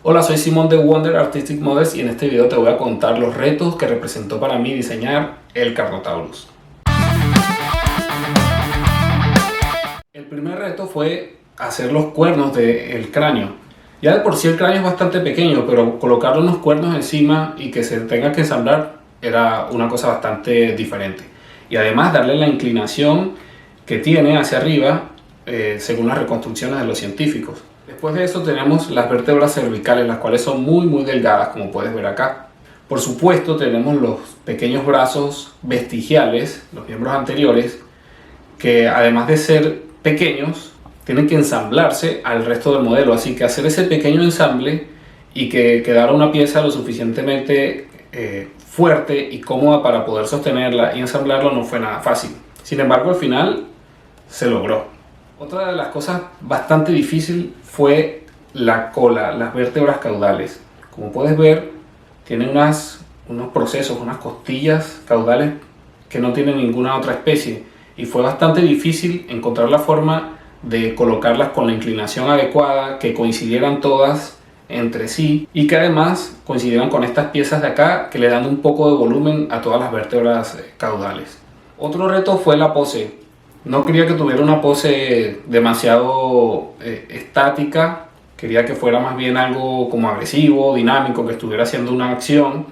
Hola, soy Simón de Wonder Artistic Models y en este video te voy a contar los retos que representó para mí diseñar el Carnotaurus. El primer reto fue hacer los cuernos del cráneo. Ya de por sí el cráneo es bastante pequeño, pero colocarle unos cuernos encima y que se tenga que ensamblar era una cosa bastante diferente. Y además darle la inclinación que tiene hacia arriba según las reconstrucciones de los científicos. Después de eso tenemos las vértebras cervicales, las cuales son muy delgadas, como puedes ver acá. Por supuesto tenemos los pequeños brazos vestigiales, los miembros anteriores, que además de ser pequeños, tienen que ensamblarse al resto del modelo. Así que hacer ese pequeño ensamble y que quedara una pieza lo suficientemente fuerte y cómoda para poder sostenerla y ensamblarla no fue nada fácil. Sin embargo, al final se logró. Otra de las cosas bastante difícil fue la cola, las vértebras caudales. Como puedes ver, tiene unos procesos, unas costillas caudales que no tiene ninguna otra especie. Y fue bastante difícil encontrar la forma de colocarlas con la inclinación adecuada, que coincidieran todas entre sí y que además coincidieran con estas piezas de acá que le dan un poco de volumen a todas las vértebras caudales. Otro reto fue la pose. No quería que tuviera una pose demasiado estática, quería que fuera más bien algo como agresivo, dinámico, que estuviera haciendo una acción.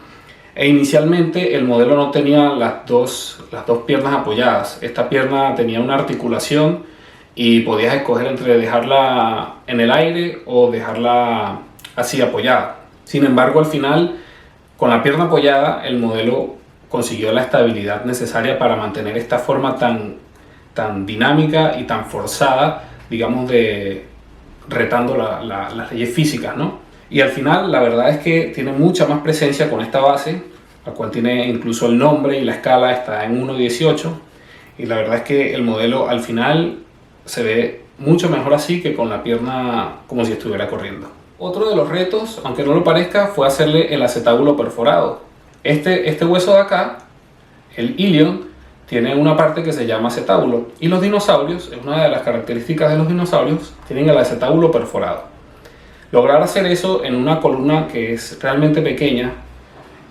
E inicialmente el modelo no tenía las dos piernas apoyadas. Esta pierna tenía una articulación y podías escoger entre dejarla en el aire o dejarla así apoyada. Sin embargo, al final, con la pierna apoyada, el modelo consiguió la estabilidad necesaria para mantener esta forma tan dinámica y tan forzada, digamos, retando las leyes físicas, ¿no? Y al final la verdad es que tiene mucha más presencia con esta base, la cual tiene incluso el nombre y la escala está en 1.18, y la verdad es que el modelo al final se ve mucho mejor así que con la pierna como si estuviera corriendo. Otro de los retos, aunque no lo parezca, fue hacerle el acetábulo perforado. Este hueso de acá, el ilion, tiene una parte que se llama acetábulo, y los dinosaurios, es una de las características de los dinosaurios, tienen el acetábulo perforado. Lograr hacer eso en una columna que es realmente pequeña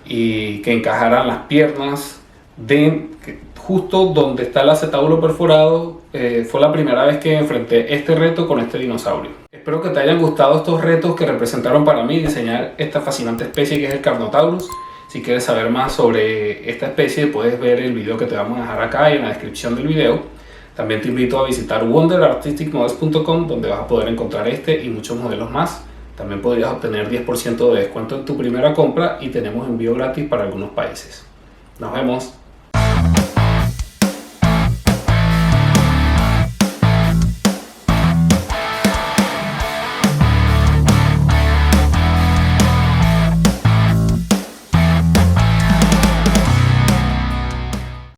y que encajaran las piernas justo donde está el acetábulo perforado, fue la primera vez que enfrenté este reto con este dinosaurio. Espero que te hayan gustado estos retos que representaron para mí diseñar esta fascinante especie que es el Carnotaurus. Si quieres saber más sobre esta especie, puedes ver el video que te vamos a dejar acá y en la descripción del video. También te invito a visitar wonderartisticmodels.com, donde vas a poder encontrar este y muchos modelos más. También podrías obtener 10% de descuento en tu primera compra y tenemos envío gratis para algunos países. Nos vemos.